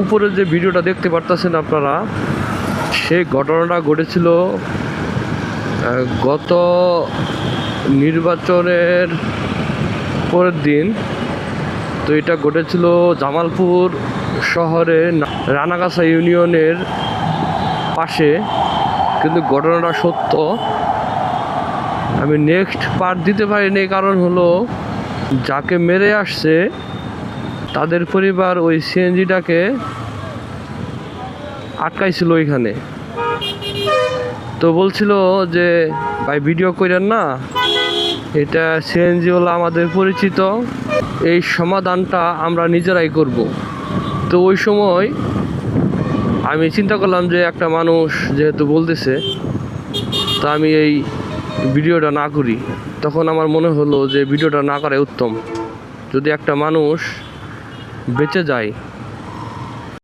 উপরে যে ভিডিওটা দেখতে পারতেছেন আপনারা, সেই ঘটনাটা ঘটেছিল গত নির্বাচনের পরের দিন। তো এটা ঘটেছিল জামালপুর শহরে রানাগাছা ইউনিয়নের পাশে, কিন্তু ঘটনাটা সত্য। আমি নেক্সট পার্ট দিতে পারিনি, কারণ হলো যাকে মেরে আসছে তাদের পরিবার ওই সিএনজিটাকে আটকাইছিল ওইখানে। তো বলছিল যে ভাই ভিডিও করেন না, এটা সিএনজি হলো আমাদের পরিচিত, এই সমাধানটা আমরা নিজেরাই করব। তো ওই সময় আমি চিন্তা করলাম যে একটা মানুষ যেহেতু বলতেছে, তা আমি এই ভিডিওটা না করি। তখন আমার মনে হলো যে ভিডিওটা না করাই উত্তম। যদি একটা মানুষ বেঁচে যায়